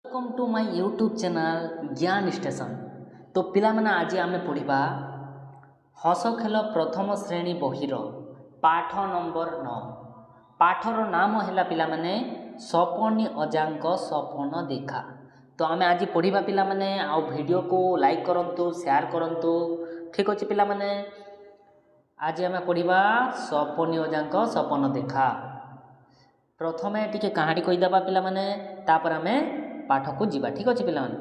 Welcome to my YouTube channel Gyan station. तो पिला माने आज आमे पढ़िबा हस खेल प्रथम श्रेणी बहिर पाठ नंबर 9। पाठर नाम है पिला माने सपनी अजांक सपन देखा। तो आमे आज पढ़िबा पिला माने आ वीडियो को लाइक करंतु शेयर करंतु। ठीक अछि पिला माने आज आमे पढ़िबा सपनी अजांक सपन देखा। प्रथमे टिके कहानी कहीदेबा पिला माने तापर आमे पाठ को जीवा। ठीक अच्छे पिला माने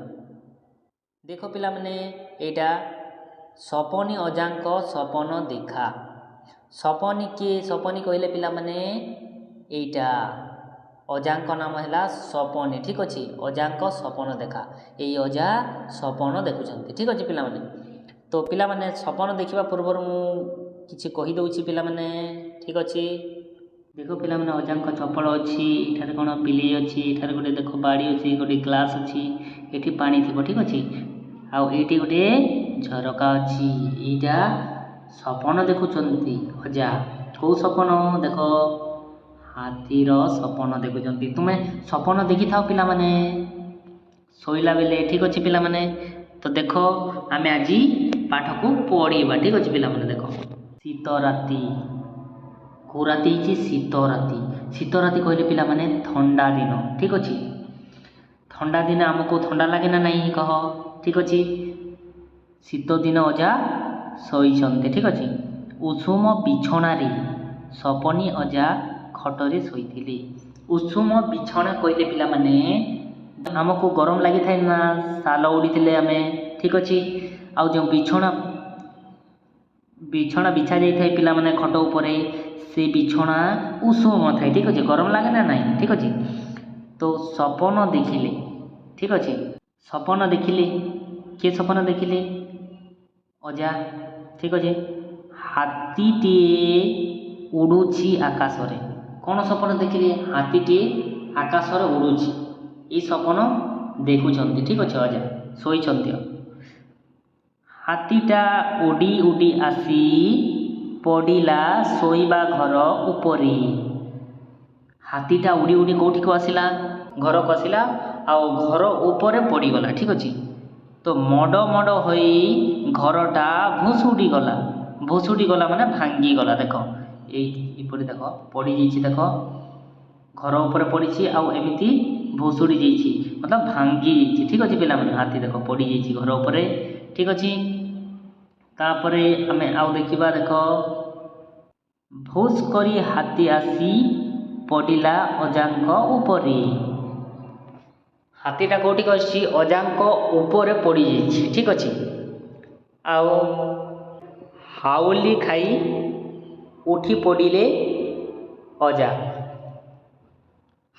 देख पिला माने एटा सपनी अजांक सपन देखा। सपनी किए सपनी कहले पिला माने एटा अजांक नाम है सपनी। ठीक अच्छे अजांक सपन देखा ये अजा सपन देखुं। ठीक अच्छे पिला माने तो पिला माने सपन देखा पूर्व मु किछि कहि दउछि पिला माने। ठीक अच्छे देख पिला माने अजांक चपल अच्छी इठारे कौन पिले अच्छी इठारे गोटे देख बाड़ी अच्छी गोटे ग्लास अच्छी एठी पानी थी। ठीक अच्छे आउ एठी गोटे झरका अच्छी एटा सपन देखुचंती अजा कौ सपन देख हाथीर सपन देखुचंती। तुमे सपन देखि थाओ पिला माने सोइला बेले। ठीक अच्छे पिला माने तो देख आमे आज पाठ को पढ़िबा। ठीक अच्छे पिला माने देख शीत राति कौ राति शीत राति। शीत राति कहले पिला माने ठंडा दिन। ठीक अच्छे ठंडा दिन आमको ठंडा लगे ना नहीं कह। ठीक अच्छे शीत दिन अजा शोइछन्ते। ठीक अच्छे उषुम बिछणा रे सपनी अजा खटरे शोइथिले। उषुम बिछणा कहले पिला माने आमको गरम लगी थाए ना साल उड़ीथिले आमे। ठीक अच्छे आउ जो बिछणा बिछा जाई थाए पिला माने खट उपरे से बिछणा उषुम थाए। ठीक अच्छे गरम लगे ना नहीं। ठीक अच्छे तो सपन देखिले। ठीक अच्छे सपन देखिले किए सपन देखिले अजा। ठीक अच्छे हाथीटीए उड़ुछि आकाश रे। कौन सपन देखिले हाथीटीए आकाश रे उड़ुछि ये सपन देखुछन्ति। ठीक अच्छे अजा शोइछन्ति। हाथीटा उड़ी उड़ी आसी पड़िला शोइबा घर उपरे। हाथीटा उड़ी उड़ी कौटी को आसिला घर को आसिला आउ घर उपरे पड़ीगला। ठीक अच्छे तो मड मड होई घरटा भुसुड़ी गला। भुसुड़ी गला माने भांगी गला। देख ये देख पड़ी जाइए देख घर उपरे पड़ी आउ एमती भुसुड़ी जाइए मतलब भांगी जाइए। ठीक अच्छे पिला माने हाथी देख पड़ी जाइए घर उपरे। ठीक अच्छे तापरे आमे आउ देखिबा देख भूस करी हाथी आसी पड़िला अजांक उपरे। हाथीटा कौटी अच्छी अजांक उपरे पड़ी जाइए। ठीक अच्छे आउ हाउली खाई उठी पड़िले अजा।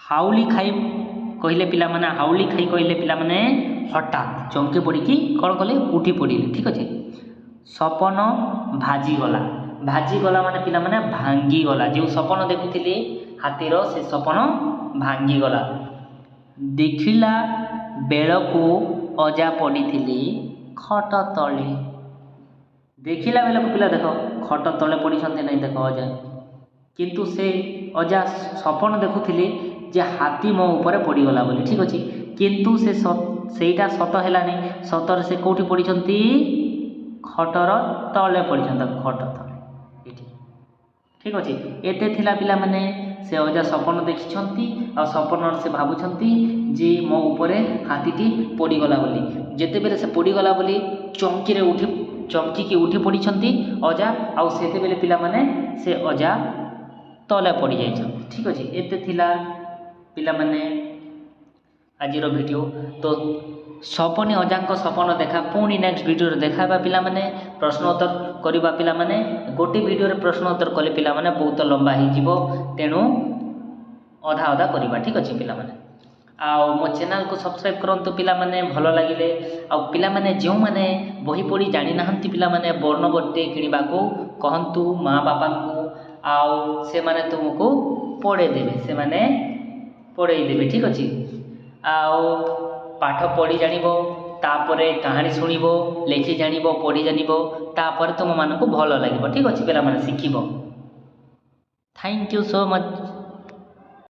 हाउली खाई कहले पिला माने हाउली खाई कहले पिला माने हठात चमके पड़ी कौन कले उठी पड़िले। ठीक अच्छे सपन भाजीगला। भाजीगला माने पिला माने भांगीगला जो सपन देखुथिले हाथीर से सपन भांगीगला। देखिला बेलको अजा पड़ीथिले खट तले। देखिला बेलको पिला देख खट तले पड़ी नहीं देख अजा किंतु से अजा सपन देखुथिले जे हाथी मो ऊपर पड़ीगला बोली। ठीक अच्छे किंतु से सेटा सत हैलानी सतर से कौटी पड़ीछन्ति खटर तले पड़ीछन्ति खट तले एठी। ठीक अच्छे एते थिला पिला माने से अजा सपन देखिछन्ति आ सपन से भाबुछन्ति जे मो ऊपर हाथीटी पड़ीगला बोली। जेते बेले से पड़ीगला बोली चमकी रे उठी चमकी की उठी पड़ीछन्ति अजा आउ सेते बेले पिला माने से अजा तले पड़ी जाइछन्ति। ठीक अच्छे एते थिला पिला माने आजिर वीडियो। तो सपनी अजांक सपन देखा पुणी नेक्स्ट वीडियो देखा पिला माने प्रश्न उत्तर करवा पिला माने गोटे वीडियो रे प्रश्न उत्तर कले पिला माने बहुत लंबा ही जीवो तेणु अधा अधा करवा। ठीक अच्छे पिला माने आउ मो चैनल को सब्सक्राइब करंतु पिला माने भलो लागिले आउ पिला माने जो माने बही पढ़ी जानि नाहंती पिला माने वर्ण बट्टे किनिबा को कहंतु माँ बापा को आउ से माने तुमको पढ़े देबे से माने पढ़े देबे। ठीक अच्छे आउ पाठ पढ़ी जानिबो तापरे कहानी सुनिबो लेखि जानिबो पढ़ी जानिबो तापरे तुम मानकु भलो लागिबो। ठीक अच्छे पिला माने शिखिबो। Thank you so much.